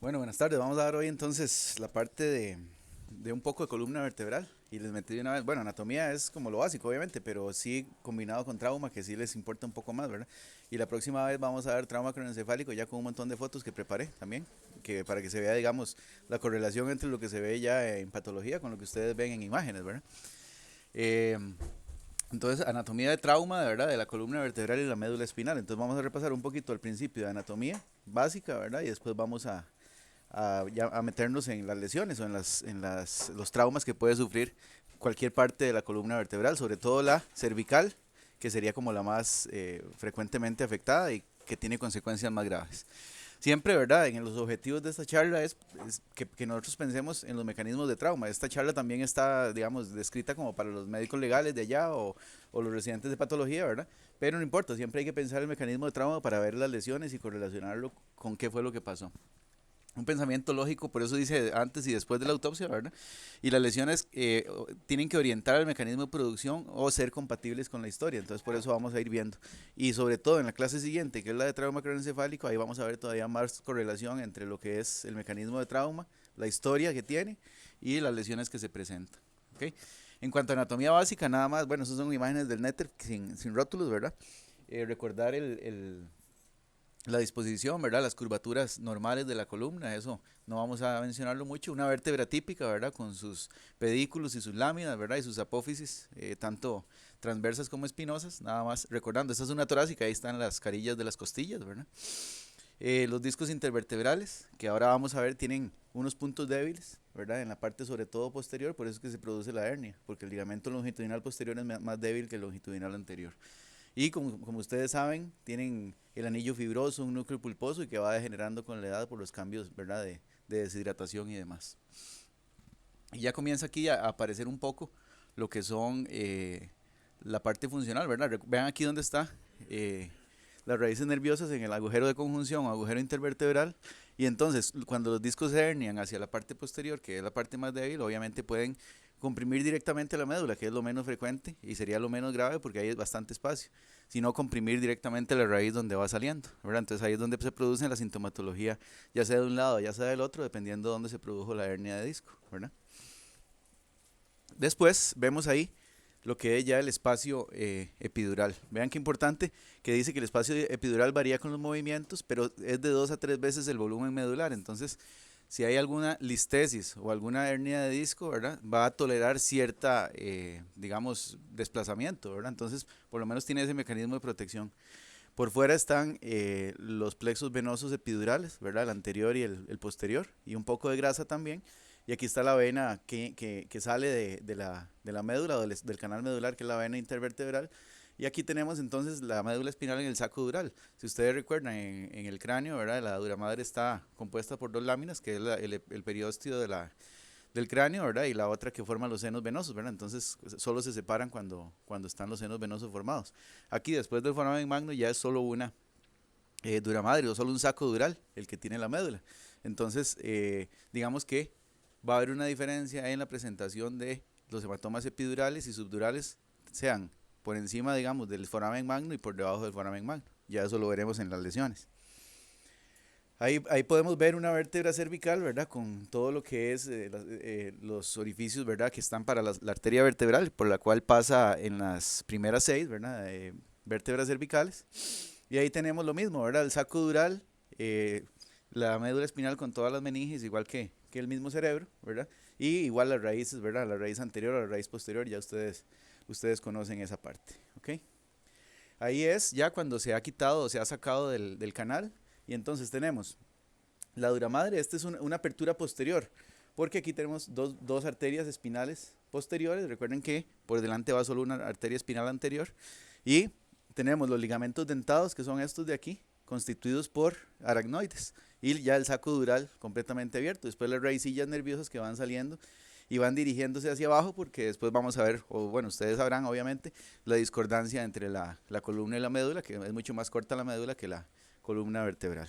Bueno, buenas tardes. Vamos a dar hoy entonces la parte de un poco de columna vertebral. Y les metí de una vez, bueno, anatomía es como lo básico, obviamente, pero sí combinado con trauma, que sí les importa un poco más, ¿verdad? Y la próxima vez vamos a dar trauma cronoencefálico ya con un montón de fotos que preparé también, que para que se vea, digamos, la correlación entre lo que se ve ya en patología con lo que ustedes ven en imágenes, ¿verdad? Eh, entonces, anatomía de trauma, de verdad, de la columna vertebral y la médula espinal. Entonces vamos a repasar un poquito al principio de anatomía básica, ¿verdad? Y después vamos a meternos en las lesiones o los traumas que puede sufrir cualquier parte de la columna vertebral, sobre todo la cervical, que sería como la más frecuentemente afectada y que tiene consecuencias más graves. Siempre, ¿verdad? En los objetivos de esta charla es que nosotros pensemos en los mecanismos de trauma. Esta charla también está, digamos, descrita como para los médicos legales de allá o los residentes de patología, ¿verdad? Pero no importa, siempre hay que pensar el mecanismo de trauma para ver las lesiones y correlacionarlo con qué fue lo que pasó. Un pensamiento lógico, por eso dice antes y después de la autopsia, ¿verdad? Y las lesiones tienen que orientar el mecanismo de producción o ser compatibles con la historia, entonces por eso vamos a ir viendo. Y sobre todo en la clase siguiente, que es la de trauma craneoencefálico, ahí vamos a ver todavía más correlación entre lo que es el mecanismo de trauma, la historia que tiene y las lesiones que se presentan. ¿Okay? En cuanto a anatomía básica, nada más, bueno, esas son imágenes del Netter sin rótulos, ¿verdad? Recordar la disposición, ¿verdad? Las curvaturas normales de la columna, eso no vamos a mencionarlo mucho. Una vértebra típica, ¿verdad? Con sus pedículos y sus láminas, ¿verdad? Y sus apófisis, tanto transversas como espinosas, nada más recordando, esta es una torácica, ahí están las carillas de las costillas, ¿verdad? Los discos intervertebrales, que ahora vamos a ver, tienen unos puntos débiles, ¿verdad? En la parte sobre todo posterior, por eso es que se produce la hernia, porque el ligamento longitudinal posterior es más débil que el longitudinal anterior. Y como ustedes saben, tienen el anillo fibroso, un núcleo pulposo y que va degenerando con la edad por los cambios, ¿verdad? De deshidratación y demás. Y ya comienza aquí a aparecer un poco lo que son la parte funcional, ¿verdad? Vean aquí dónde está las raíces nerviosas en el agujero de conjunción o agujero intervertebral. Y entonces, cuando los discos se hernian hacia la parte posterior, que es la parte más débil, obviamente pueden comprimir directamente la médula, que es lo menos frecuente y sería lo menos grave porque ahí es bastante espacio, sino comprimir directamente la raíz donde va saliendo, ¿verdad? Entonces ahí es donde se produce la sintomatología, ya sea de un lado, ya sea del otro, dependiendo de dónde se produjo la hernia de disco, ¿verdad? Después vemos ahí lo que es ya el espacio epidural. Vean qué importante que dice que el espacio epidural varía con los movimientos, pero es de 2 a 3 veces el volumen medular. Entonces, si hay alguna listesis o alguna hernia de disco, ¿verdad? Va a tolerar cierta, digamos, desplazamiento, ¿verdad? Entonces, por lo menos tiene ese mecanismo de protección. Por fuera están los plexos venosos epidurales, ¿verdad? El anterior y el posterior, y un poco de grasa también. Y aquí está la vena que sale de la médula o del canal medular, que es la vena intervertebral. Y aquí tenemos entonces la médula espinal en el saco dural. Si ustedes recuerdan, en el cráneo, ¿verdad? La dura madre está compuesta por dos láminas, que es el periósteo del cráneo, ¿verdad? Y la otra que forma los senos venosos, ¿verdad? Entonces solo se separan cuando están los senos venosos formados. Aquí después del foramen magno ya es solo una dura madre o solo un saco dural el que tiene la médula. Entonces, digamos que va a haber una diferencia en la presentación de los hematomas epidurales y subdurales, sean por encima, digamos, del foramen magno y por debajo del foramen magno. Ya eso lo veremos en las lesiones. Ahí podemos ver una vértebra cervical, ¿verdad? Con todo lo que es los orificios, ¿verdad? Que están para la arteria vertebral, por la cual pasa en las primeras 6, ¿verdad? Vértebras cervicales. Y ahí tenemos lo mismo, ¿verdad? El saco dural, eh, la médula espinal con todas las meninges, igual que el mismo cerebro, ¿verdad? Y igual las raíces, ¿verdad? La raíz anterior a la raíz posterior, ya ustedes conocen esa parte, ¿ok? Ahí es ya cuando se ha quitado o se ha sacado del canal. Y entonces tenemos la dura madre, esta es una apertura posterior, porque aquí tenemos dos arterias espinales posteriores. Recuerden que por delante va solo una arteria espinal anterior. Y tenemos los ligamentos dentados, que son estos de aquí, constituidos por aracnoides. Y ya el saco dural completamente abierto. Después las raicillas nerviosas que van saliendo y van dirigiéndose hacia abajo, porque después vamos a ver, o bueno, ustedes sabrán obviamente, la discordancia entre la columna y la médula, que es mucho más corta la médula que la columna vertebral.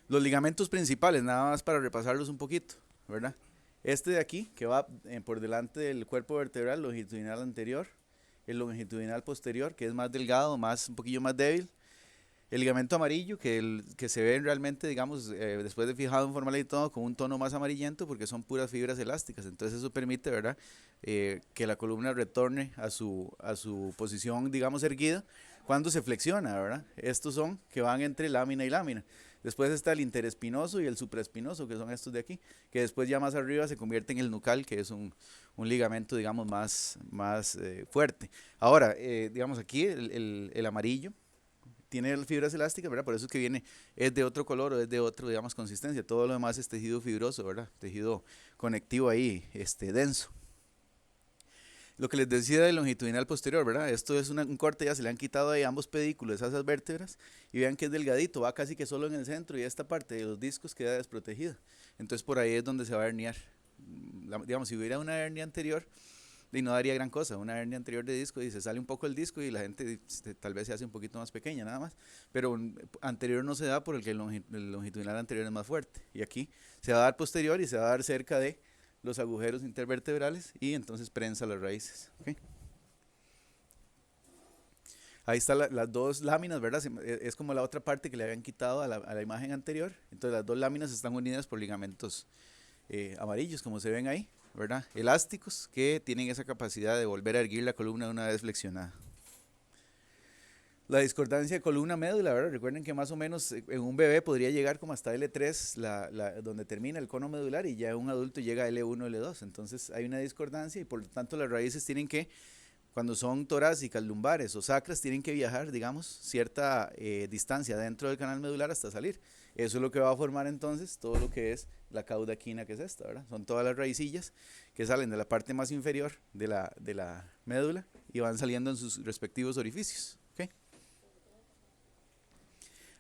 Los ligamentos principales, nada más para repasarlos un poquito, ¿verdad? Este de aquí, que va por delante del cuerpo vertebral, longitudinal anterior, el longitudinal posterior, que es más delgado, un poquillo más débil, El ligamento amarillo, que se ve realmente, digamos, después de fijado en formalidad y todo, con un tono más amarillento, porque son puras fibras elásticas. Entonces eso permite, ¿verdad? Que la columna retorne a su posición, digamos, erguida cuando se flexiona, ¿verdad? Estos son que van entre lámina y lámina. Después está el interespinoso y el supraespinoso, que son estos de aquí, que después ya más arriba se convierte en el nucal, que es un ligamento, digamos, más fuerte. Ahora, digamos aquí, el amarillo tiene fibras elásticas, ¿verdad? Por eso es que viene, es de otro color o es de otro, digamos, consistencia. Todo lo demás es tejido fibroso, ¿verdad? Tejido conectivo ahí, denso. Lo que les decía del longitudinal posterior, ¿verdad? Esto es un corte, ya se le han quitado ahí ambos pedículos a esas vértebras y vean que es delgadito, va casi que solo en el centro y esta parte de los discos queda desprotegida. Entonces por ahí es donde se va a herniar. Digamos, si hubiera una hernia anterior, y no daría gran cosa, una hernia anterior de disco y se sale un poco el disco y la gente tal vez se hace un poquito más pequeña nada más, pero anterior no se da porque el longitudinal anterior es más fuerte y aquí se va a dar posterior y se va a dar cerca de los agujeros intervertebrales y entonces prensa las raíces. ¿Okay? Ahí están las dos láminas, ¿verdad? Es como la otra parte que le habían quitado a la imagen anterior. Entonces las dos láminas están unidas por ligamentos amarillos, como se ven ahí, ¿verdad? Elásticos que tienen esa capacidad de volver a erguir la columna una vez flexionada. La discordancia de columna-médula, ¿verdad? Recuerden que más o menos en un bebé podría llegar como hasta L3, donde termina el cono medular, y ya un adulto llega a L1, L2. Entonces hay una discordancia y por lo tanto las raíces tienen que, cuando son torácicas, lumbares o sacras, tienen que viajar, digamos, cierta distancia dentro del canal medular hasta salir. Eso es lo que va a formar entonces todo lo que es la cauda equina, que es esta, ¿verdad? Son todas las raicillas que salen de la parte más inferior de la médula y van saliendo en sus respectivos orificios. ¿Okay?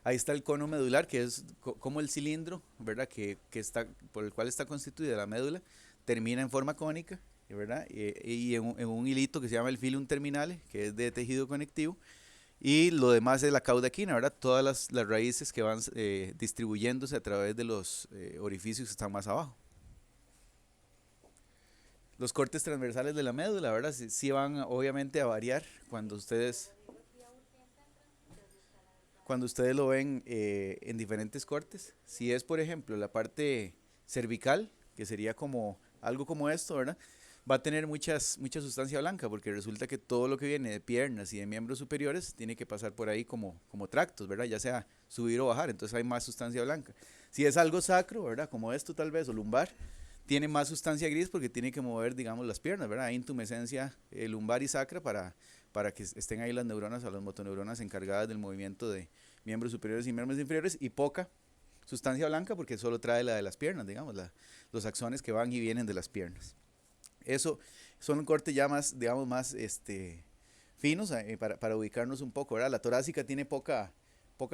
Ahí está el cono medular, que es como el cilindro, ¿verdad? Que está, por el cual está constituida la médula, termina en forma cónica, ¿verdad? Y en un hilito que se llama el filum terminale, que es de tejido conectivo, y lo demás es la cauda equina, ¿verdad? Todas las raíces que van distribuyéndose a través de los orificios que están más abajo. Los cortes transversales de la médula, ¿verdad? Sí, sí van obviamente a variar cuando ustedes lo ven en diferentes cortes. Si es, por ejemplo, la parte cervical, que sería como algo como esto, ¿verdad? Va a tener mucha sustancia blanca, porque resulta que todo lo que viene de piernas y de miembros superiores tiene que pasar por ahí como tractos, ¿verdad? Ya sea subir o bajar, entonces hay más sustancia blanca. Si es algo sacro, ¿verdad? Como esto tal vez, o lumbar, tiene más sustancia gris porque tiene que mover, digamos, las piernas, ¿verdad? Hay intumescencia lumbar y sacra para que estén ahí las neuronas o las motoneuronas encargadas del movimiento de miembros superiores y miembros inferiores, y poca sustancia blanca porque solo trae la de las piernas, digamos, los axones que van y vienen de las piernas. Eso son cortes ya más, digamos, más finos para ubicarnos un poco, ¿verdad? La torácica tiene poca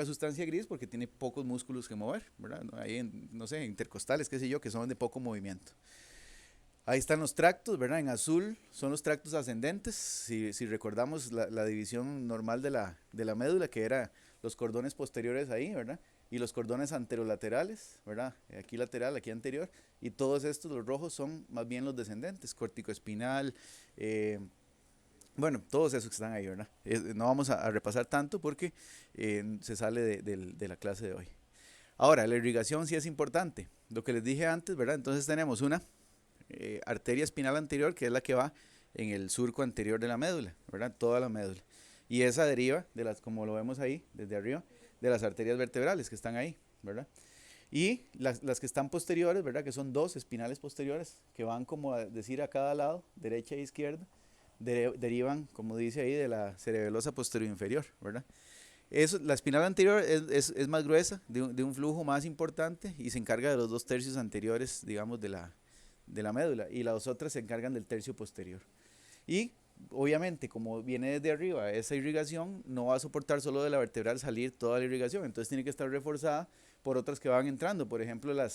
sustancia gris porque tiene pocos músculos que mover, ¿verdad? Ahí, no sé, intercostales, qué sé yo, que son de poco movimiento. Ahí están los tractos, ¿verdad? En azul son los tractos ascendentes. Si recordamos la división normal de la médula, que era los cordones posteriores ahí, ¿verdad? Y los cordones anterolaterales, ¿verdad? Aquí lateral, aquí anterior. Y todos estos, los rojos, son más bien los descendentes, corticoespinal, bueno, todos esos que están ahí, ¿verdad? No vamos a repasar tanto porque se sale de la clase de hoy. Ahora, la irrigación sí es importante. Lo que les dije antes, ¿verdad? Entonces tenemos una arteria espinal anterior, que es la que va en el surco anterior de la médula, ¿verdad? Toda la médula. Y esa deriva, como lo vemos ahí, desde arriba, de las arterias vertebrales que están ahí, ¿verdad? Y las que están posteriores, ¿verdad? Que son dos espinales posteriores, que van como a decir a cada lado, derecha e izquierda, derivan, como dice ahí, de la cerebelosa posterior inferior, ¿verdad? La espinal anterior es más gruesa, de un flujo más importante y se encarga de los 2/3 anteriores, digamos, de la médula, y las otras se encargan del tercio posterior. Y obviamente, como viene desde arriba, esa irrigación no va a soportar solo de la vertebral salir toda la irrigación, entonces tiene que estar reforzada por otras que van entrando, por ejemplo la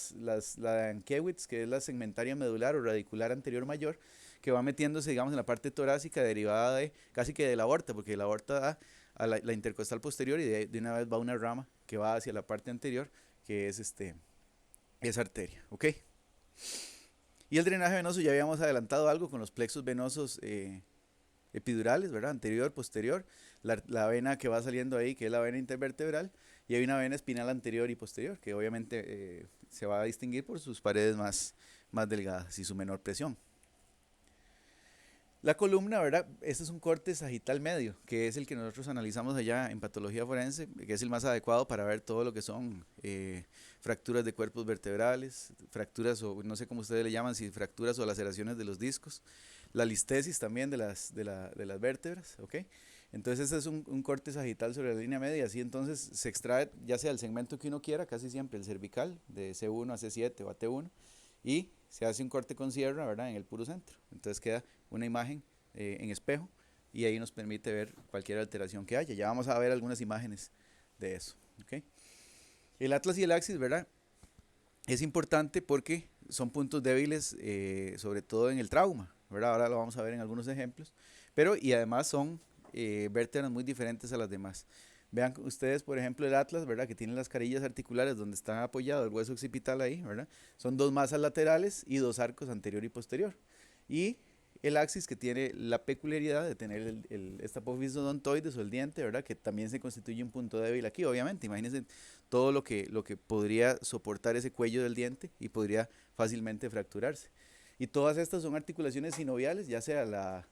Ankiewicz, que es la segmentaria medular o radicular anterior mayor, que va metiéndose, digamos, en la parte torácica derivada de casi que de la aorta, porque la aorta da a la intercostal posterior y de una vez va una rama que va hacia la parte anterior, que es esa arteria, ¿ok? Y el drenaje venoso, ya habíamos adelantado algo con los plexos venosos epidurales, ¿verdad? Anterior, posterior, la vena que va saliendo ahí, que es la vena intervertebral, y hay una vena espinal anterior y posterior, que obviamente se va a distinguir por sus paredes más delgadas y su menor presión. La columna, ¿verdad? Este es un corte sagital medio, que es el que nosotros analizamos allá en patología forense, que es el más adecuado para ver todo lo que son fracturas de cuerpos vertebrales, fracturas o no sé cómo ustedes le llaman, si fracturas o laceraciones de los discos, la listesis también de las vértebras, ¿ok? Entonces este es un corte sagital sobre la línea media, así entonces se extrae ya sea el segmento que uno quiera, casi siempre el cervical, de C1 a C7 o a T1, y se hace un corte con sierra, ¿verdad? En el puro centro. Entonces queda una imagen en espejo y ahí nos permite ver cualquier alteración que haya. Ya vamos a ver algunas imágenes de eso. ¿Okay? El atlas y el axis, ¿verdad? Es importante porque son puntos débiles, sobre todo en el trauma, ¿verdad? Ahora lo vamos a ver en algunos ejemplos. Pero y además son vértebras muy diferentes a las demás. Vean ustedes, por ejemplo, el atlas, ¿verdad? Que tiene las carillas articulares donde está apoyado el hueso occipital ahí, ¿verdad? Son dos masas laterales y dos arcos anterior y posterior. Y el axis que tiene la peculiaridad de tener esta apófisis odontoides o el diente, ¿verdad? Que también se constituye un punto débil aquí, obviamente. Imagínense todo lo que podría soportar ese cuello del diente y podría fácilmente fracturarse. Y todas estas son articulaciones sinoviales, ya sea la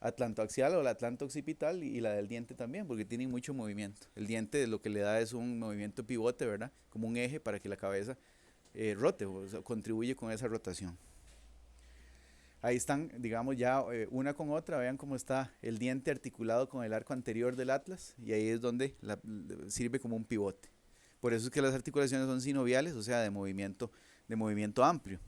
atlantoaxial o la atlanto-occipital y la del diente también, porque tienen mucho movimiento. El diente lo que le da es un movimiento pivote, ¿verdad? Como un eje para que la cabeza rote, o sea, contribuye con esa rotación. Ahí están, digamos, ya una con otra, vean cómo está el diente articulado con el arco anterior del atlas y ahí es donde sirve como un pivote. Por eso es que las articulaciones son sinoviales, o sea, de movimiento amplio.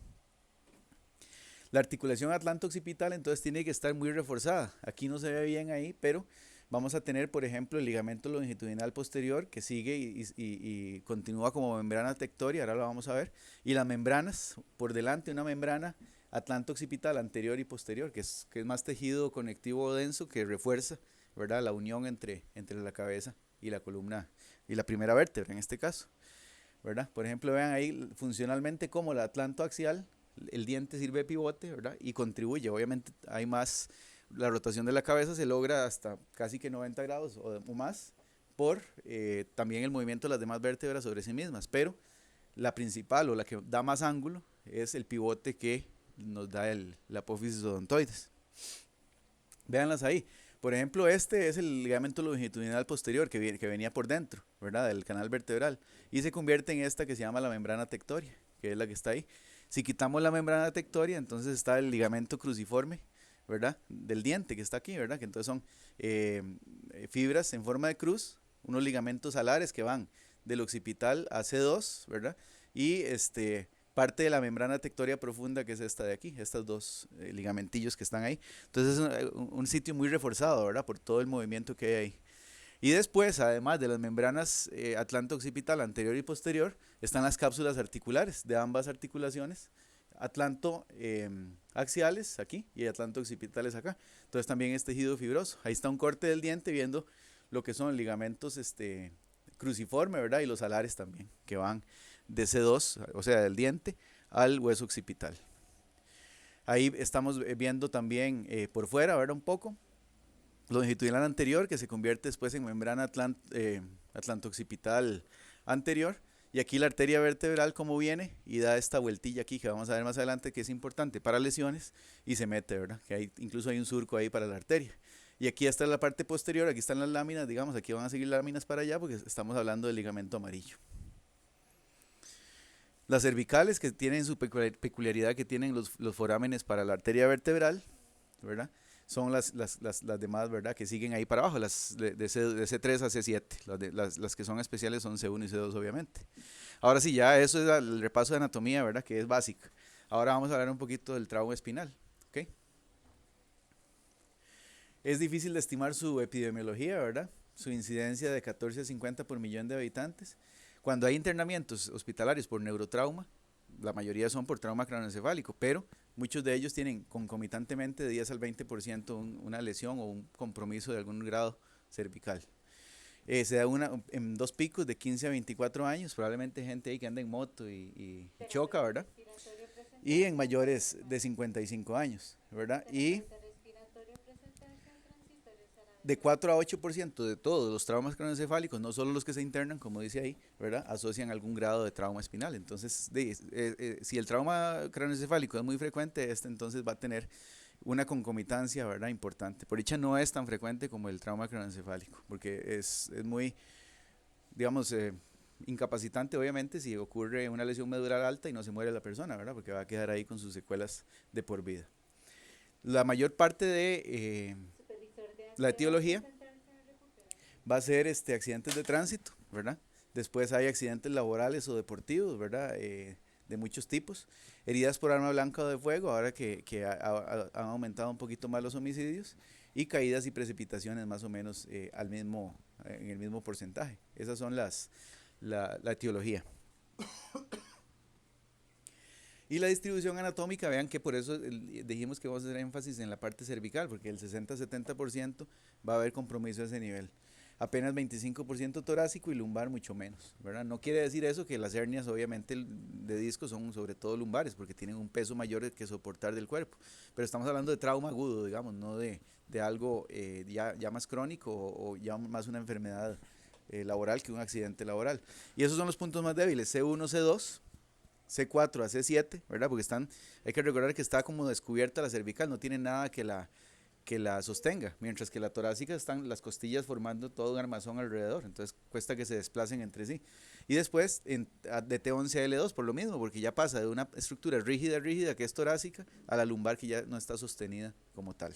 La articulación atlanto-occipital entonces tiene que estar muy reforzada. Aquí no se ve bien ahí, pero vamos a tener, por ejemplo, el ligamento longitudinal posterior que sigue y continúa como membrana tectoria, ahora lo vamos a ver, y las membranas, por delante una membrana atlanto-occipital anterior y posterior, que es más tejido conectivo denso que refuerza, ¿verdad? La unión entre la cabeza y la columna y la primera vértebra en este caso, ¿verdad? Por ejemplo, vean ahí funcionalmente como la atlantoaxial, el diente sirve de pivote, ¿verdad? Y contribuye, obviamente hay más, la rotación de la cabeza se logra hasta casi que 90 grados o más por también el movimiento de las demás vértebras sobre sí mismas, pero la principal o la que da más ángulo es el pivote que nos da la apófisis odontoides. Véanlas ahí. Por ejemplo, este es el ligamento longitudinal posterior que venía por dentro, ¿verdad? Del canal vertebral. Y se convierte en esta que se llama la membrana tectoria, que es la que está ahí. Si quitamos la membrana tectoria, entonces está el ligamento cruciforme, ¿verdad? Del diente que está aquí, ¿verdad? Que entonces son fibras en forma de cruz, unos ligamentos alares que van del occipital a C2, ¿verdad? Y parte de la membrana tectoria profunda, que es esta de aquí, estos dos ligamentillos que están ahí. Entonces es un sitio muy reforzado, ¿verdad? Por todo el movimiento que hay ahí. Y después, además de las membranas atlanto-occipital anterior y posterior, están las cápsulas articulares de ambas articulaciones, atlanto axiales aquí y atlanto occipitales acá. Entonces también es tejido fibroso. Ahí está un corte del diente viendo lo que son ligamentos cruciforme, ¿verdad? Y los alares también, que van de C2, o sea, del diente, al hueso occipital. Ahí estamos viendo también por fuera, ¿verdad? Un poco longitudinal anterior que se convierte después en membrana atlanto-occipital anterior. Y aquí la arteria vertebral como viene y da esta vueltilla aquí que vamos a ver más adelante, que es importante para lesiones y se mete, ¿verdad? Que incluso hay un surco ahí para la arteria. Y aquí está la parte posterior, aquí están las láminas, digamos, aquí van a seguir láminas para allá porque estamos hablando del ligamento amarillo. Las cervicales, que tienen su peculiaridad, que tienen los forámenes para la arteria vertebral, ¿verdad? Son las demás, ¿verdad? Que siguen ahí para abajo, las de C3 a C7. Las que son especiales son C1 y C2, obviamente. Ahora sí, ya eso es el repaso de anatomía, ¿verdad? Que es básico. Ahora vamos a hablar un poquito del trauma espinal, ¿ok? Es difícil de estimar su epidemiología, ¿verdad? Su incidencia de 14 a 50 por millón de habitantes. Cuando hay internamientos hospitalarios por neurotrauma, la mayoría son por trauma craneoencefálico, pero muchos de ellos tienen concomitantemente de 10 al 20% una lesión o un compromiso de algún grado cervical. Se da en dos picos de 15 a 24 años, probablemente gente ahí que anda en moto y choca, ¿verdad? Y en mayores de 55 años, ¿verdad? Y de 4 a 8% de todos los traumas craneoencefálicos, no solo los que se internan, como dice ahí, ¿verdad? Asocian algún grado de trauma espinal. Entonces, si el trauma craneoencefálico es muy frecuente, este entonces va a tener una concomitancia, ¿verdad? Importante. Por dicha no es tan frecuente como el trauma craneoencefálico, porque es muy, digamos, incapacitante, obviamente, si ocurre una lesión medular alta y no se muere la persona, ¿verdad? Porque va a quedar ahí con sus secuelas de por vida. La mayor parte de la etiología va a ser accidentes de tránsito, ¿verdad? Después hay accidentes laborales o deportivos, ¿verdad? De muchos tipos. Heridas por arma blanca o de fuego, ahora que han aumentado un poquito más los homicidios. Y caídas y precipitaciones más o menos en el mismo porcentaje. Esas son la etiología. Y la distribución anatómica, vean que por eso dijimos que vamos a hacer énfasis en la parte cervical, porque el 60-70% va a haber compromiso a ese nivel. Apenas 25% torácico y lumbar mucho menos, ¿verdad? No quiere decir eso que las hernias obviamente de disco son sobre todo lumbares, porque tienen un peso mayor que soportar del cuerpo. Pero estamos hablando de trauma agudo, digamos, no de algo ya más crónico o ya más una enfermedad laboral que un accidente laboral. Y esos son los puntos más débiles, C1, C2, C4 a C7, ¿verdad? Porque hay que recordar que está como descubierta la cervical, no tiene nada que la sostenga, mientras que la torácica están las costillas formando todo un armazón alrededor, entonces cuesta que se desplacen entre sí. Y después de T11 a L2 por lo mismo, porque ya pasa de una estructura rígida que es torácica a la lumbar que ya no está sostenida como tal.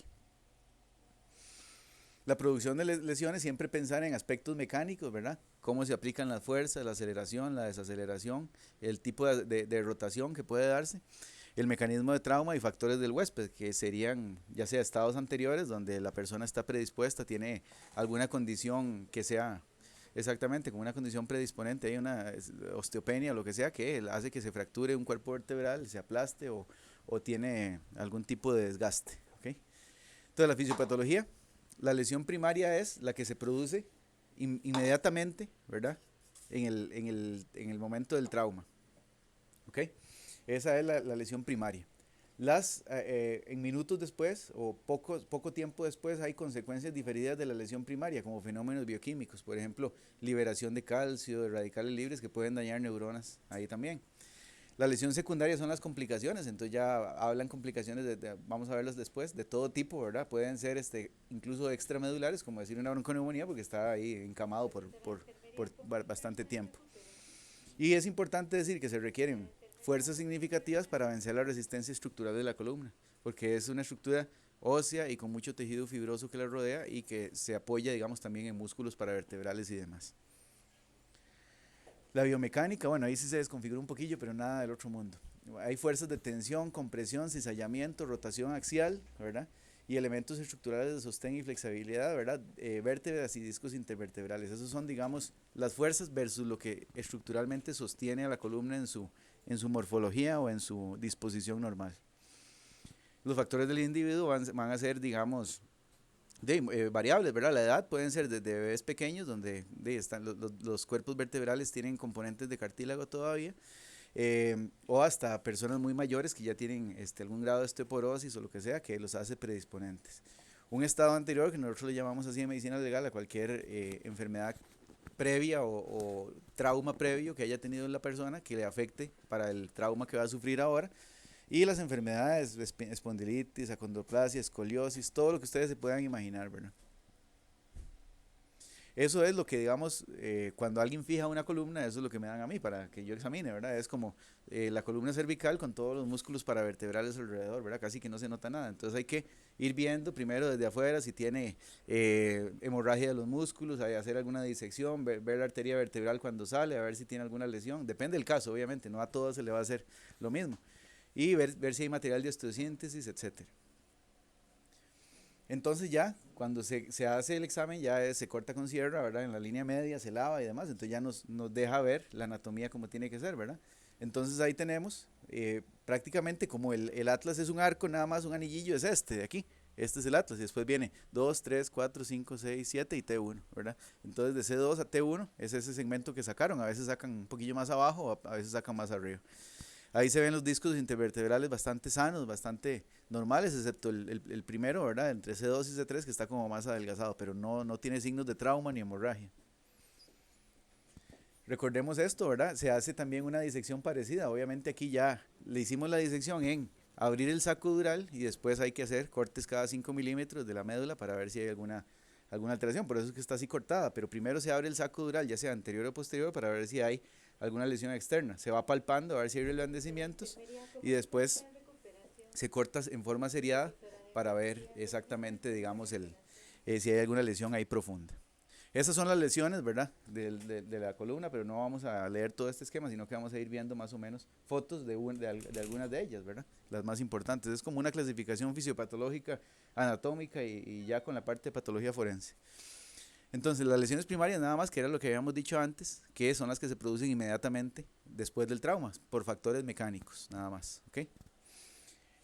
La producción de lesiones, siempre pensar en aspectos mecánicos, ¿verdad? Cómo se aplican las fuerzas, la aceleración, la desaceleración, el tipo de rotación que puede darse, el mecanismo de trauma y factores del huésped, que serían ya sea estados anteriores donde la persona está predispuesta, tiene alguna condición que sea exactamente como una condición predisponente, hay una osteopenia o lo que sea que hace que se fracture un cuerpo vertebral, se aplaste o tiene algún tipo de desgaste. ¿Okay? Entonces la fisiopatología. La lesión primaria es la que se produce inmediatamente, ¿verdad? En el momento del trauma. ¿Ok? Esa es la lesión primaria. En minutos después o poco tiempo después hay consecuencias diferidas de la lesión primaria, como fenómenos bioquímicos, por ejemplo, liberación de calcio, de radicales libres que pueden dañar neuronas ahí también. La lesión secundaria son las complicaciones, entonces ya hablan complicaciones, vamos a verlas después, de todo tipo, ¿verdad? Pueden ser incluso extramedulares, como decir una bronconeumonía, porque está ahí encamado por bastante tiempo. Y es importante decir que se requieren fuerzas significativas para vencer la resistencia estructural de la columna, porque es una estructura ósea y con mucho tejido fibroso que la rodea y que se apoya, digamos, también en músculos paravertebrales y demás. La biomecánica, bueno, ahí sí se desconfigura un poquillo, pero nada del otro mundo. Hay fuerzas de tensión, compresión, cizallamiento, rotación axial, ¿verdad? Y elementos estructurales de sostén y flexibilidad, ¿verdad? Vértebras y discos intervertebrales. Esos son, digamos, las fuerzas versus lo que estructuralmente sostiene a la columna en su morfología o en su disposición normal. Los factores del individuo van a ser, digamos, variables, ¿verdad? La edad pueden ser desde bebés pequeños, donde están los cuerpos vertebrales tienen componentes de cartílago todavía, o hasta personas muy mayores que ya tienen algún grado de osteoporosis o lo que sea, que los hace predisponentes. Un estado anterior, que nosotros le llamamos así en medicina legal, a cualquier enfermedad previa o trauma previo que haya tenido la persona que le afecte para el trauma que va a sufrir ahora. Y las enfermedades, espondilitis, acondroplasia, escoliosis, todo lo que ustedes se puedan imaginar, ¿verdad? Eso es lo que, digamos, cuando alguien fija una columna, eso es lo que me dan a mí para que yo examine, ¿verdad? Es como la columna cervical con todos los músculos paravertebrales alrededor, ¿verdad? Casi que no se nota nada. Entonces hay que ir viendo primero desde afuera si tiene hemorragia de los músculos, hacer alguna disección, ver la arteria vertebral cuando sale, a ver si tiene alguna lesión. Depende del caso, obviamente, no a todos se le va a hacer lo mismo. Y ver si hay material de osteosíntesis, etcétera. Entonces ya, cuando se hace el examen, ya se corta con sierra, ¿verdad? En la línea media, se lava y demás, entonces ya nos deja ver la anatomía como tiene que ser, ¿verdad? Entonces ahí tenemos prácticamente como el atlas es un arco, nada más un anillillo es de aquí. Este es el atlas y después viene 2, 3, 4, 5, 6, 7 y T1, ¿verdad? Entonces de C2 a T1 es ese segmento que sacaron, a veces sacan un poquillo más abajo, a veces sacan más arriba. Ahí se ven los discos intervertebrales bastante sanos, bastante normales, excepto el primero, ¿verdad? Entre C2 y C3, que está como más adelgazado, pero no tiene signos de trauma ni hemorragia. Recordemos esto, ¿verdad? Se hace también una disección parecida. Obviamente aquí ya le hicimos la disección en abrir el saco dural y después hay que hacer cortes cada 5 milímetros de la médula para ver si hay alguna alteración. Por eso es que está así cortada. Pero primero se abre el saco dural, ya sea anterior o posterior, para ver si hay alguna lesión externa. Se va palpando a ver si hay reblandecimientos y después se corta en forma seriada para ver exactamente, digamos, si hay alguna lesión ahí profunda. Esas son las lesiones, ¿verdad? De la columna, pero no vamos a leer todo este esquema, sino que vamos a ir viendo más o menos fotos de algunas de ellas, ¿verdad? Las más importantes. Es como una clasificación fisiopatológica, anatómica y ya con la parte de patología forense. Entonces, las lesiones primarias, nada más, que era lo que habíamos dicho antes, que son las que se producen inmediatamente después del trauma, por factores mecánicos, nada más, ¿ok?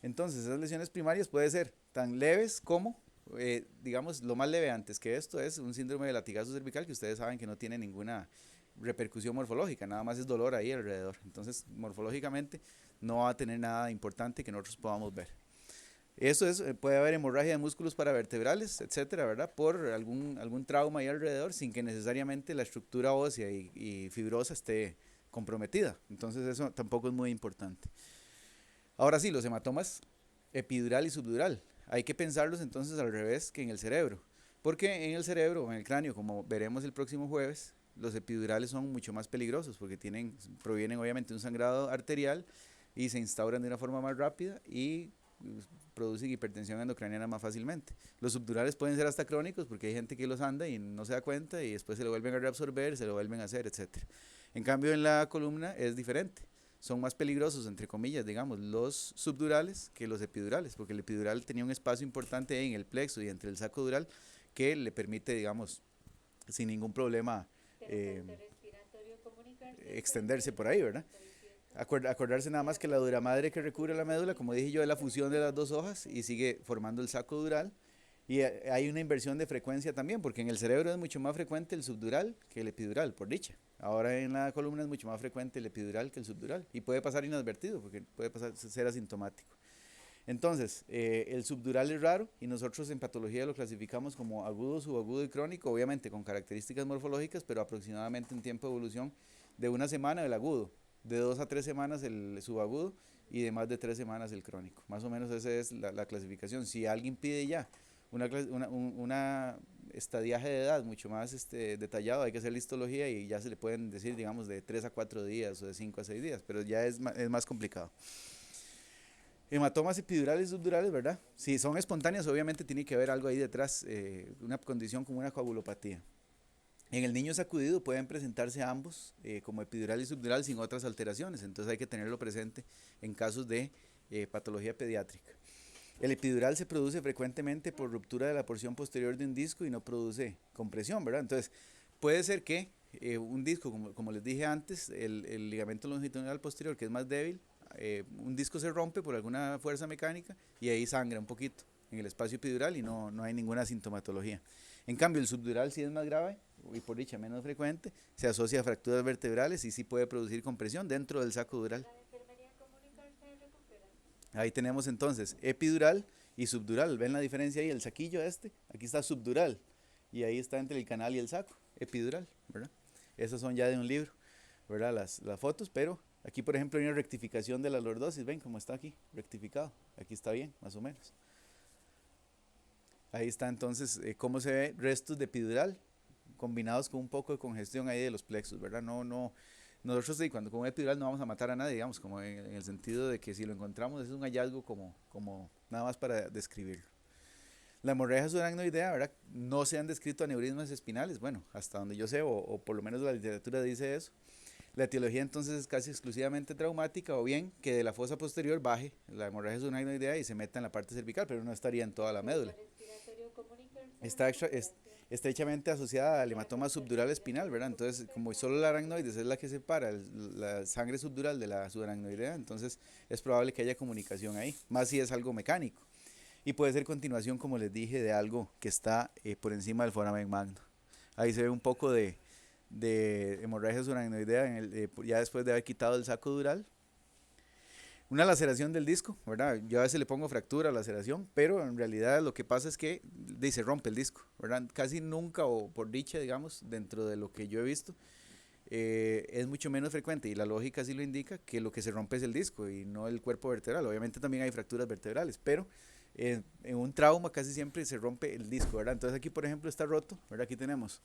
Entonces, esas lesiones primarias pueden ser tan leves como digamos, lo más leve antes que esto es un síndrome de latigazo cervical que ustedes saben que no tiene ninguna repercusión morfológica, nada más es dolor ahí alrededor. Entonces, morfológicamente no va a tener nada importante que nosotros podamos ver. Eso es, puede haber hemorragia de músculos paravertebrales, etcétera, ¿verdad? Por algún trauma ahí alrededor, sin que necesariamente la estructura ósea y fibrosa esté comprometida. Entonces, eso tampoco es muy importante. Ahora sí, los hematomas epidural y subdural. Hay que pensarlos entonces al revés que en el cerebro. Porque en el cerebro o en el cráneo, como veremos el próximo jueves, los epidurales son mucho más peligrosos porque provienen obviamente de un sangrado arterial y se instauran de una forma más rápida y producen hipertensión endocraniana más fácilmente. Los subdurales pueden ser hasta crónicos porque hay gente que los anda y no se da cuenta y después se lo vuelven a reabsorber, se lo vuelven a hacer, etc. En cambio en la columna es diferente. Son más peligrosos, entre comillas, digamos, los subdurales que los epidurales, porque el epidural tenía un espacio importante en el plexo y entre el saco dural que le permite, digamos, sin ningún problema extenderse por ahí, ¿verdad? Acordarse nada más que la duramadre que recubre la médula, como dije yo, es la fusión de las dos hojas y sigue formando el saco dural. Y hay una inversión de frecuencia también, porque en el cerebro es mucho más frecuente el subdural que el epidural, por dicha. Ahora en la columna es mucho más frecuente el epidural que el subdural. Y puede pasar inadvertido, porque puede ser asintomático. Entonces, el subdural es raro y nosotros en patología lo clasificamos como agudo, subagudo y crónico, obviamente con características morfológicas, pero aproximadamente en tiempo de evolución de una semana el agudo, de 2 a 3 semanas el subagudo y de más de 3 semanas el crónico. Más o menos esa es la clasificación. Si alguien pide ya una estadiaje de edad mucho más detallado, hay que hacer la histología y ya se le pueden decir, digamos, de 3 a 4 días o de 5 a 6 días, pero ya es más complicado. Hematomas epidurales y subdurales, ¿verdad? Si son espontáneas, obviamente tiene que haber algo ahí detrás, una condición como una coagulopatía. En el niño sacudido pueden presentarse ambos, como epidural y subdural, sin otras alteraciones, entonces hay que tenerlo presente en casos de patología pediátrica. El epidural se produce frecuentemente por ruptura de la porción posterior de un disco y no produce compresión, ¿verdad? Entonces, puede ser que un disco, como les dije antes, el ligamento longitudinal posterior, que es más débil, un disco se rompe por alguna fuerza mecánica y ahí sangra un poquito en el espacio epidural y no hay ninguna sintomatología. En cambio, el subdural sí es más grave y por dicha menos frecuente, se asocia a fracturas vertebrales y sí puede producir compresión dentro del saco dural. Ahí tenemos entonces epidural y subdural. ¿Ven la diferencia ahí? El saquillo aquí está subdural y ahí está entre el canal y el saco, epidural, ¿verdad? Esas son ya de un libro, ¿verdad? Las fotos, pero aquí por ejemplo hay una rectificación de la lordosis, ven cómo está aquí, rectificado. Aquí está bien, más o menos. Ahí está entonces cómo se ve restos de epidural combinados con un poco de congestión ahí de los plexos, ¿verdad? Nosotros sí, cuando con epidural no vamos a matar a nadie, digamos, como en el sentido de que si lo encontramos es un hallazgo como nada más para describirlo. La hemorragia subaracnoidea, ¿verdad? No se han descrito aneurismas espinales, bueno, hasta donde yo sé, o por lo menos la literatura dice eso. La etiología entonces es casi exclusivamente traumática o bien que de la fosa posterior baje la hemorragia subaracnoidea y se meta en la parte cervical, pero no estaría en toda la médula. Está estrechamente asociada al hematoma subdural espinal, ¿verdad? Entonces, como solo la aracnoides es la que separa la sangre subdural de la subaracnoidea, entonces es probable que haya comunicación ahí, más si es algo mecánico. Y puede ser continuación, como les dije, de algo que está por encima del foramen magno. Ahí se ve un poco de hemorragia subaracnoidea ya después de haber quitado el saco dural. Una laceración del disco, ¿verdad? Yo a veces le pongo fractura a laceración, pero en realidad lo que pasa es que se rompe el disco, ¿verdad? Casi nunca, o por dicha, digamos, dentro de lo que yo he visto, es mucho menos frecuente, y la lógica sí lo indica, que lo que se rompe es el disco y no el cuerpo vertebral. Obviamente también hay fracturas vertebrales, pero en un trauma casi siempre se rompe el disco, ¿verdad? Entonces aquí, por ejemplo, está roto, ¿verdad? Aquí tenemos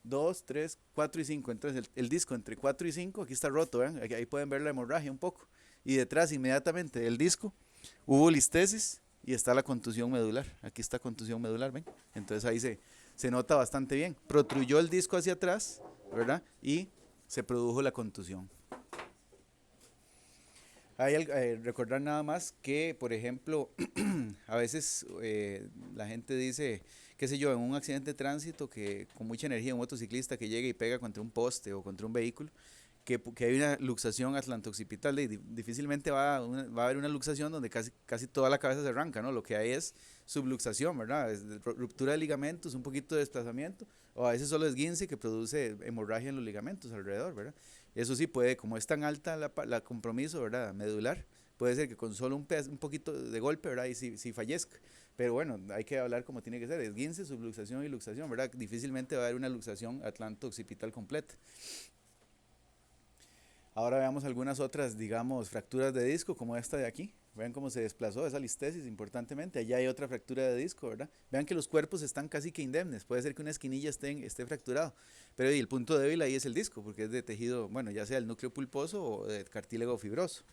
2, 3, 4 y 5. Entonces el disco entre 4 y 5 aquí está roto, ¿ven? Ahí pueden ver la hemorragia un poco. Y detrás inmediatamente del disco hubo listesis y está la contusión medular. Aquí está contusión medular, ¿ven? Entonces ahí se nota bastante bien. Protruyó el disco hacia atrás, ¿verdad? Y se produjo la contusión. Recordar nada más que, por ejemplo, a veces la gente dice, qué sé yo, en un accidente de tránsito, que con mucha energía un motociclista que llega y pega contra un poste o contra un vehículo, que hay una luxación atlanto-occipital, y difícilmente va a haber una luxación donde casi toda la cabeza se arranca, ¿no? Lo que hay es subluxación, ¿verdad? Es ruptura de ligamentos, un poquito de desplazamiento, o a veces solo esguince que produce hemorragia en los ligamentos alrededor, ¿verdad? Eso sí puede, como es tan alta la compromiso, ¿verdad? Medular, puede ser que con solo un poquito de golpe, ¿verdad? Y si fallezca. Pero bueno, hay que hablar como tiene que ser, esguince, subluxación y luxación, ¿verdad? Difícilmente va a haber una luxación atlanto-occipital completa. Ahora veamos algunas otras, digamos, fracturas de disco, como esta de aquí. Vean cómo se desplazó esa listesis importantemente. Allá hay otra fractura de disco, ¿verdad? Vean que los cuerpos están casi que indemnes. Puede ser que una esquinilla esté fracturado. Pero el punto débil ahí es el disco, porque es de tejido, bueno, ya sea el núcleo pulposo o de cartílago fibroso.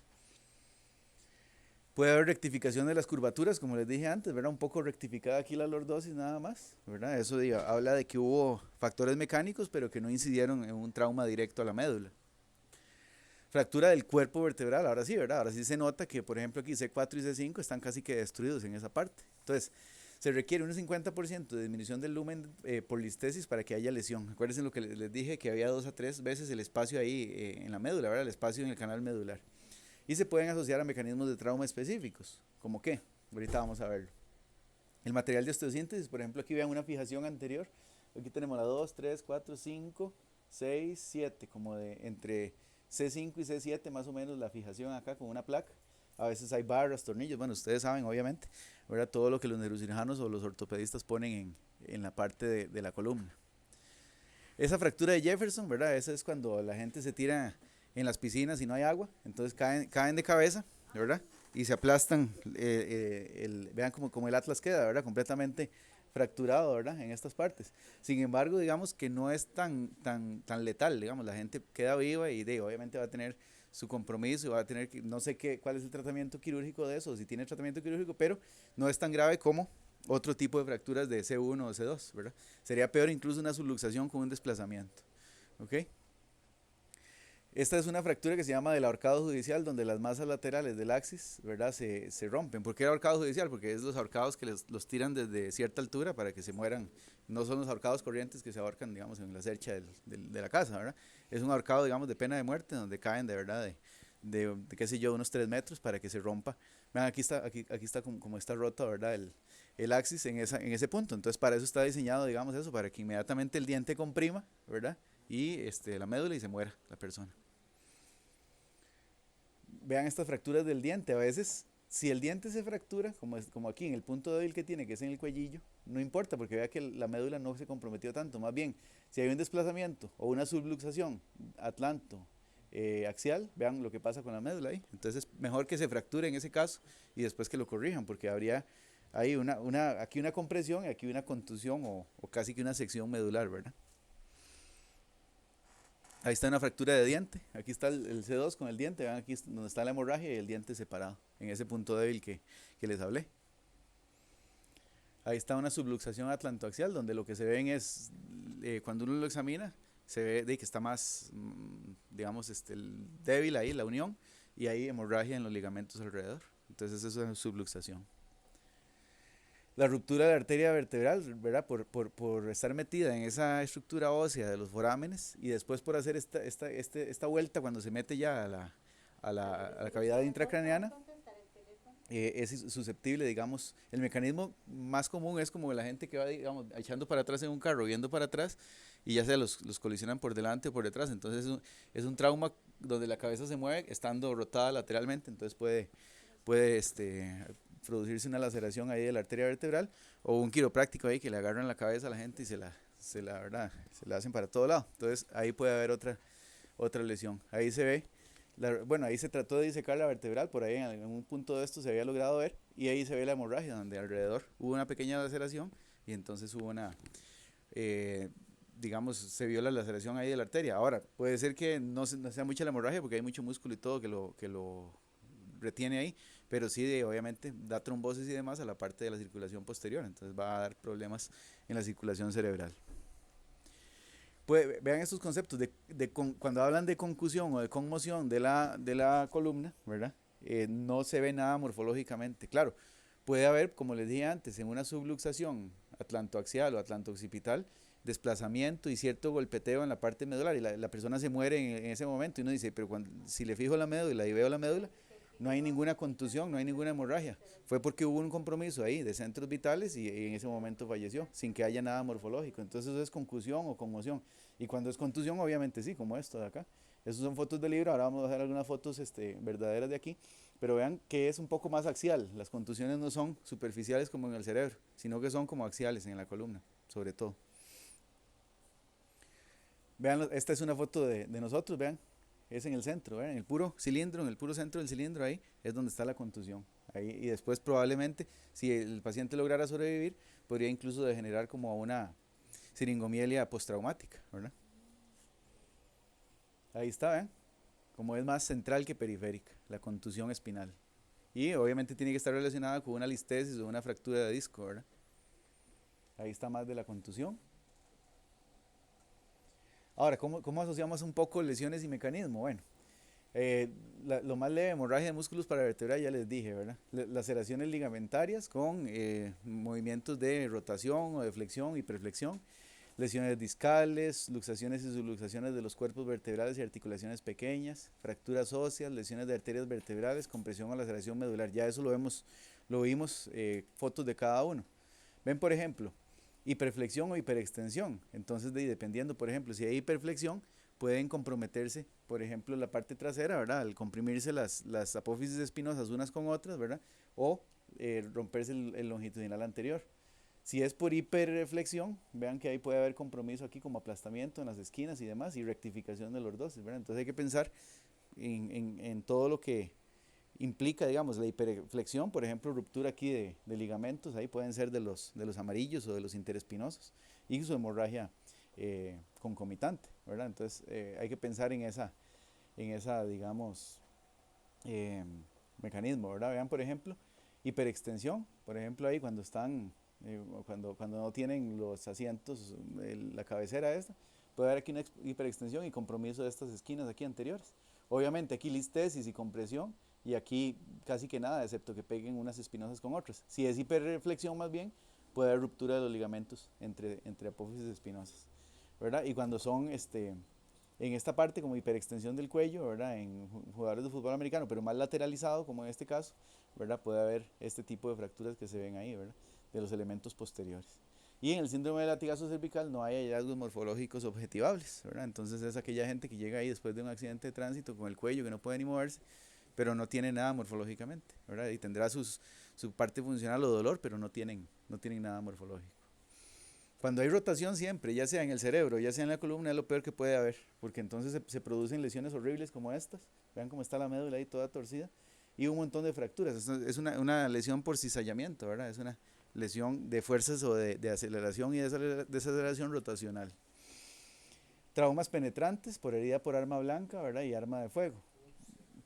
Puede haber rectificación de las curvaturas, como les dije antes, ¿verdad? Un poco rectificada aquí la lordosis nada más, ¿verdad? Eso habla de que hubo factores mecánicos, pero que no incidieron en un trauma directo a la médula. Fractura del cuerpo vertebral, ahora sí, ¿verdad? Ahora sí se nota que, por ejemplo, aquí C4 y C5 están casi que destruidos en esa parte. Entonces, se requiere un 50% de disminución del lumen por listesis para que haya lesión. Acuérdense lo que les dije, que había 2 a 3 veces el espacio ahí en la médula, ¿verdad? El espacio en el canal medular. Y se pueden asociar a mecanismos de trauma específicos. ¿Cómo qué? Ahorita vamos a verlo. El material de osteosíntesis, por ejemplo, aquí vean una fijación anterior. Aquí tenemos la 2, 3, 4, 5, 6, 7, como de entre C5 y C7 más o menos la fijación acá con una placa. A veces hay barras, tornillos, bueno, ustedes saben obviamente, ¿verdad? Todo lo que los neurocirujanos o los ortopedistas ponen en la parte de la columna. Esa fractura de Jefferson, ¿verdad? Esa es cuando la gente se tira en las piscinas y no hay agua, entonces caen de cabeza, ¿verdad? Y se aplastan, vean como el Atlas queda, ¿verdad? Completamente fracturado, ¿verdad? En estas partes. Sin embargo, digamos que no es tan letal, digamos, la gente queda viva y obviamente va a tener su compromiso, va a tener que, no sé cuál es el tratamiento quirúrgico de eso, si tiene tratamiento quirúrgico, pero no es tan grave como otro tipo de fracturas de C1 o C2, ¿verdad? Sería peor incluso una subluxación con un desplazamiento, ¿ok? Esta es una fractura que se llama del ahorcado judicial, donde las masas laterales del axis, ¿verdad? Se rompen. ¿Por qué el ahorcado judicial? Porque es los ahorcados que los tiran desde cierta altura para que se mueran. No son los ahorcados corrientes que se ahorcan, digamos, en la cercha de la casa, ¿verdad? Es un ahorcado, digamos, de pena de muerte, donde caen de verdad de qué sé yo, unos 3 metros para que se rompa. Vean, aquí está como está roto, ¿verdad? El axis en ese punto. Entonces, para eso está diseñado, digamos, eso, para que inmediatamente el diente comprima, ¿verdad? Y la médula y se muera la persona. Vean estas fracturas del diente. A veces, si el diente se fractura, como aquí en el punto débil que tiene, que es en el cuellillo, no importa porque vea que la médula no se comprometió tanto. Más bien, si hay un desplazamiento o una subluxación atlanto axial, vean lo que pasa con la médula ahí. Entonces es mejor que se fracture en ese caso y después que lo corrijan, porque habría ahí aquí una compresión y aquí una contusión o casi que una sección medular, ¿verdad? Ahí está una fractura de diente. Aquí está el C2 con el diente. Vean aquí donde está la hemorragia y el diente separado. En ese punto débil que les hablé. Ahí está una subluxación atlantoaxial donde lo que se ven es, cuando uno lo examina, se ve de que está más, digamos, débil ahí la unión y hay hemorragia en los ligamentos alrededor. Entonces eso es subluxación. La ruptura de la arteria vertebral, ¿verdad? Por estar metida en esa estructura ósea de los forámenes y después por hacer esta vuelta cuando se mete ya a la cavidad intracraneana, es susceptible, digamos, el mecanismo más común es como la gente que va, digamos, echando para atrás en un carro, viendo para atrás y ya sea los colisionan por delante o por detrás, entonces es un trauma donde la cabeza se mueve estando rotada lateralmente, entonces puede producirse una laceración ahí de la arteria vertebral, o un quiropráctico ahí que le agarran la cabeza a la gente y ¿verdad? Se la hacen para todo lado. Entonces ahí puede haber otra lesión. Ahí se ve, bueno, ahí se trató de disecar la vertebral, por ahí en algún punto de esto se había logrado ver, y ahí se ve la hemorragia, donde alrededor hubo una pequeña laceración, y entonces hubo eh, digamos, se vio la laceración ahí de la arteria. Ahora, puede ser que no sea mucha la hemorragia, porque hay mucho músculo y todo que lo retiene ahí, pero sí, obviamente, da trombosis y demás a la parte de la circulación posterior, entonces va a dar problemas en la circulación cerebral. Pues, vean estos conceptos cuando hablan de concusión o de conmoción de la columna, ¿verdad? No se ve nada morfológicamente. Claro, puede haber, como les dije antes, en una subluxación atlantoaxial o atlanto-occipital, desplazamiento y cierto golpeteo en la parte medular, y la persona se muere en ese momento, y uno dice, pero si le fijo la médula y veo la médula, no hay ninguna contusión, no hay ninguna hemorragia. Fue porque hubo un compromiso ahí de centros vitales, y en ese momento falleció, sin que haya nada morfológico. Entonces eso es concusión o conmoción. Y cuando es contusión, obviamente sí, como esto de acá. Esas son fotos del libro, ahora vamos a hacer algunas fotos verdaderas de aquí, pero vean que es un poco más axial. Las contusiones no son superficiales como en el cerebro, sino que son como axiales en la columna, sobre todo. Vean, esta es una foto de nosotros, vean, es en el centro, ¿verdad? En el puro cilindro, en el puro centro del cilindro, ahí es donde está la contusión. Ahí, y después probablemente, si el paciente lograra sobrevivir, podría incluso degenerar como a una siringomielia postraumática, ¿verdad? Ahí está, ¿ven? Como es más central que periférica, la contusión espinal. Y obviamente tiene que estar relacionada con una listesis o una fractura de disco, ¿verdad? Ahí está más de la contusión. Ahora, ¿cómo asociamos un poco lesiones y mecanismo? Bueno, lo más leve, hemorragia de músculos paravertebral, ya les dije, ¿verdad? Laceraciones ligamentarias con movimientos de rotación o de flexión y perflexión, lesiones discales, luxaciones y subluxaciones de los cuerpos vertebrales y articulaciones pequeñas, fracturas óseas, lesiones de arterias vertebrales, compresión o laceración medular. Ya eso lo vimos, fotos de cada uno. Ven, por ejemplo, hiperflexión o hiperextensión. Entonces, dependiendo, por ejemplo, si hay hiperflexión, pueden comprometerse, por ejemplo, la parte trasera, ¿verdad? Al comprimirse las apófisis espinosas unas con otras, ¿verdad? O romperse el longitudinal anterior. Si es por hiperflexión, vean que ahí puede haber compromiso aquí como aplastamiento en las esquinas y demás, y rectificación de lordosis, ¿verdad? Entonces hay que pensar en todo lo que implica, digamos, la hiperflexión, por ejemplo, ruptura aquí de ligamentos, ahí pueden ser de los amarillos o de los interespinosos, y su hemorragia concomitante, ¿verdad? Entonces hay que pensar en esa digamos, eh, mecanismo, ¿verdad? Vean, por ejemplo, hiperextensión, por ejemplo, ahí cuando no tienen los asientos, la cabecera esta, puede haber aquí una hiperextensión y compromiso de estas esquinas aquí anteriores. Obviamente aquí listesis y compresión, y aquí casi que nada, excepto que peguen unas espinosas con otras. Si es hiperreflexión más bien, puede haber ruptura de los ligamentos entre apófisis espinosas, ¿verdad? Y cuando son en esta parte como hiperextensión del cuello, ¿verdad? En jugadores de fútbol americano, pero más lateralizado, como en este caso, ¿verdad? Puede haber este tipo de fracturas que se ven ahí, ¿verdad? De los elementos posteriores. Y en el síndrome de latigazo cervical no hay hallazgos morfológicos objetivables, ¿verdad? Entonces es aquella gente que llega ahí después de un accidente de tránsito con el cuello que no puede ni moverse, pero no tiene nada morfológicamente, ¿verdad? Y tendrá su parte funcional o dolor, pero no tienen nada morfológico. Cuando hay rotación siempre, ya sea en el cerebro, ya sea en la columna, es lo peor que puede haber, porque entonces se producen lesiones horribles como estas. Vean cómo está la médula ahí toda torcida, y un montón de fracturas. Es una lesión por cizallamiento, ¿verdad? Es una lesión de fuerzas o de aceleración y desaceleración rotacional. Traumas penetrantes por herida por arma blanca, ¿verdad? Y arma de fuego.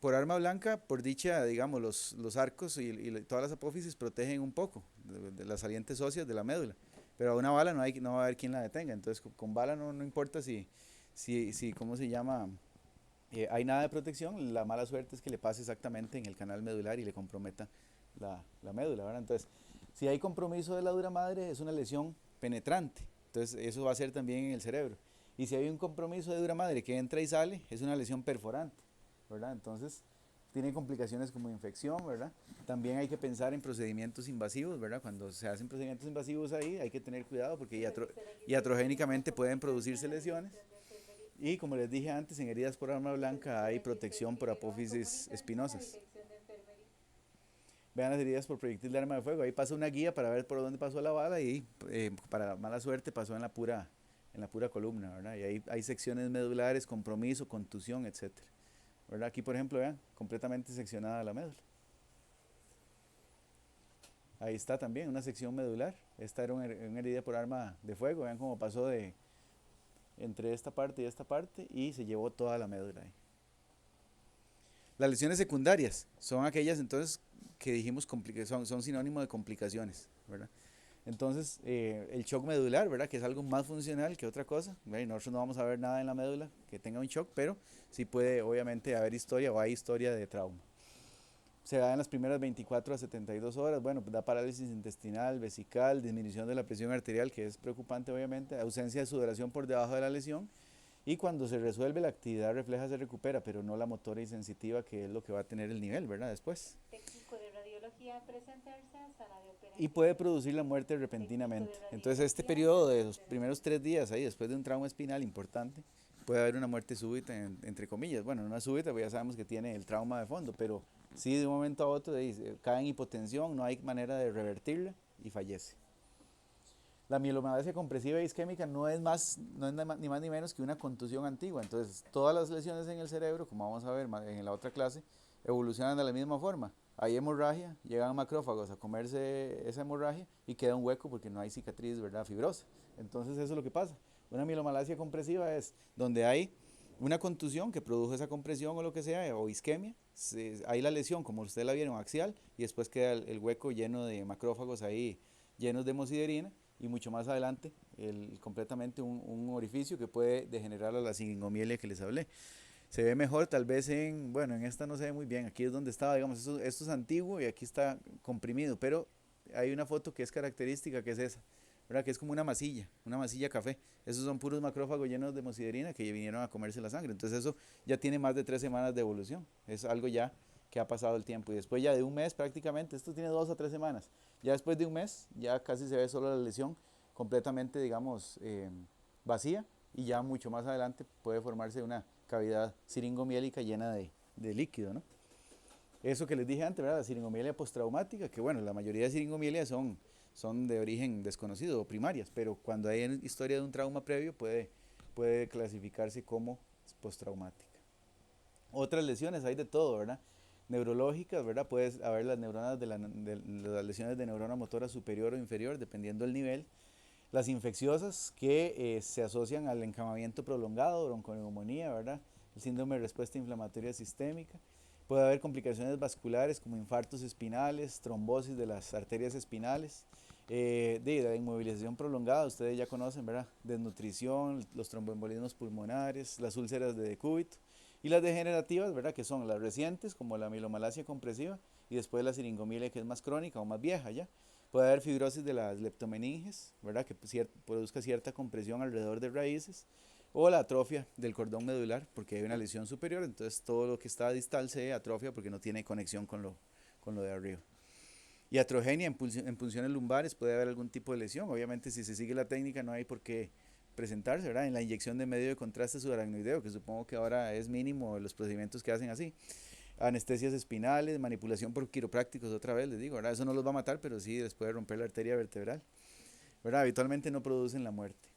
Por arma blanca, por dicha, digamos, los arcos y todas las apófisis protegen un poco de las salientes óseas de la médula, pero a una bala no va a haber quien la detenga. Entonces con bala no importa si ¿cómo se llama? Hay nada de protección. La mala suerte es que le pase exactamente en el canal medular y le comprometa la médula, ¿verdad? Entonces, si hay compromiso de la dura madre, es una lesión penetrante, entonces eso va a ser también en el cerebro. Y si hay un compromiso de dura madre que entra y sale, es una lesión perforante, ¿verdad? Entonces tiene complicaciones como infección, ¿verdad? También hay que pensar en procedimientos invasivos, ¿verdad? Cuando se hacen procedimientos invasivos ahí hay que tener cuidado porque iatrogénicamente pueden producirse lesiones. Y como les dije antes, en heridas por arma blanca hay protección por apófisis espinosas. Vean las heridas por proyectil de arma de fuego. Ahí pasa una guía para ver por dónde pasó la bala y para mala suerte pasó en la pura columna, ¿verdad? Y ahí hay secciones medulares, compromiso, contusión, etcétera. ¿Verdad? Aquí, por ejemplo, vean, completamente seccionada la médula. Ahí está también una sección medular. Esta era una herida por arma de fuego. Vean cómo pasó de entre esta parte y esta parte y se llevó toda la médula ahí. Las lesiones secundarias son aquellas entonces que dijimos son sinónimo de complicaciones, ¿verdad? Entonces, el shock medular, ¿verdad? Que es algo más funcional que otra cosa. ¿Verdad? Y nosotros no vamos a ver nada en la médula que tenga un shock, pero sí puede obviamente haber historia o hay historia de trauma. Se da en las primeras 24 a 72 horas, bueno, da parálisis intestinal, vesical, disminución de la presión arterial, que es preocupante obviamente, ausencia de sudoración por debajo de la lesión, y cuando se resuelve la actividad refleja se recupera, pero no la motora y sensitiva, que es lo que va a tener el nivel, ¿verdad? Después. Técnico de radiología presentarse a sala de operación. Y puede producir la muerte repentinamente. Entonces este periodo de los primeros 3 días ahí, después de un trauma espinal importante, puede haber una muerte súbita, entre comillas. Bueno, no es súbita, porque ya sabemos que tiene el trauma de fondo, pero sí de un momento a otro cae en hipotensión, no hay manera de revertirla y fallece. La mielomalacia compresiva e isquémica no es ni más ni menos que una contusión antigua. Entonces, todas las lesiones en el cerebro, como vamos a ver en la otra clase, evolucionan de la misma forma. Hay hemorragia, llegan macrófagos a comerse esa hemorragia y queda un hueco porque no hay cicatriz, ¿verdad? Fibrosa. Entonces, eso es lo que pasa. Una mielomalacia compresiva es donde hay una contusión que produjo esa compresión o lo que sea, o isquemia. Hay la lesión, como ustedes la vieron, axial, y después queda el hueco lleno de macrófagos ahí, llenos de hemosiderina, y mucho más adelante completamente un orificio que puede degenerar a la siringomielia que les hablé. Se ve mejor tal vez bueno, en esta no se ve muy bien, aquí es donde estaba, digamos, esto es antiguo y aquí está comprimido, pero hay una foto que es característica, que es esa, ¿verdad? Que es como una masilla café. Esos son puros macrófagos llenos de hemosiderina que vinieron a comerse la sangre. Entonces eso ya tiene más de 3 semanas de evolución. Es algo ya que ha pasado el tiempo. Y después ya de un mes prácticamente, esto tiene 2 a 3 semanas. Ya después de un mes ya casi se ve solo la lesión completamente, digamos, vacía. Y ya mucho más adelante puede formarse una cavidad siringomiélica llena de líquido, ¿no? Eso que les dije antes, ¿verdad? La siringomielia postraumática, que bueno, la mayoría de siringomielias son de origen desconocido o primarias, pero cuando hay historia de un trauma previo puede clasificarse como postraumática. Otras lesiones hay de todo, ¿verdad? Neurológicas, ¿verdad? Puede haber las neuronas de las lesiones de neurona motora superior o inferior, dependiendo del nivel. Las infecciosas que se asocian al encamamiento prolongado, bronconeumonía, ¿verdad? El síndrome de respuesta inflamatoria sistémica. Puede haber complicaciones vasculares como infartos espinales, trombosis de las arterias espinales, de la inmovilización prolongada, ustedes ya conocen, ¿verdad? Desnutrición, los tromboembolismos pulmonares, las úlceras de decúbito. Y las degenerativas, ¿verdad? Que son las recientes, como la mielomalacia compresiva, y después la siringomiela, que es más crónica o más vieja ya. Puede haber fibrosis de las leptomeninges, ¿verdad? Que produzca cierta compresión alrededor de raíces. O la atrofia del cordón medular, porque hay una lesión superior, entonces todo lo que está distal se atrofia porque no tiene conexión con lo de arriba. Y atrogenia en punciones lumbares, puede haber algún tipo de lesión. Obviamente, si se sigue la técnica, no hay por qué presentarse, ¿verdad? En la inyección de medio de contraste subaracnoideo, que supongo que ahora es mínimo los procedimientos que hacen así. Anestesias espinales, manipulación por quiroprácticos, otra vez les digo, ¿verdad? Eso no los va a matar, pero sí les puede romper la arteria vertebral, ¿verdad? Habitualmente no producen la muerte.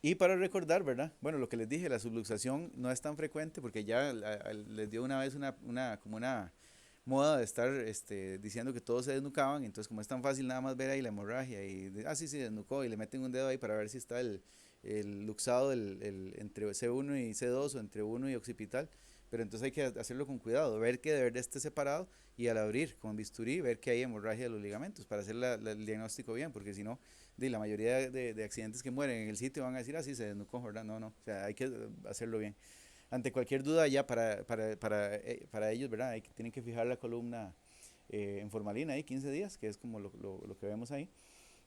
Y para recordar, ¿verdad? Bueno, lo que les dije, la subluxación no es tan frecuente porque ya les dio una vez como una moda de estar diciendo que todos se desnucaban, entonces como es tan fácil nada más ver ahí la hemorragia y, sí, sí, desnucó y le meten un dedo ahí para ver si está el luxado entre C1 y C2 o entre 1 y occipital, pero entonces hay que hacerlo con cuidado, ver que de verdad esté separado y al abrir con bisturí ver que hay hemorragia de los ligamentos para hacer el diagnóstico bien, porque si no, la mayoría de accidentes que mueren en el sitio van a decir así, se desnucó, ¿verdad? No, o sea, hay que hacerlo bien. Ante cualquier duda ya para ellos, ¿verdad? Tienen que fijar la columna en formalina ahí 15 días, que es como lo que vemos ahí.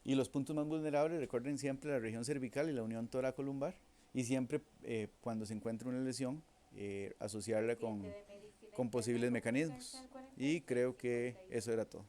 Y los puntos más vulnerables, recuerden siempre la región cervical y la unión toracolumbar. Y siempre cuando se encuentre una lesión, asociarla con posibles mecanismos. Y creo que eso era todo.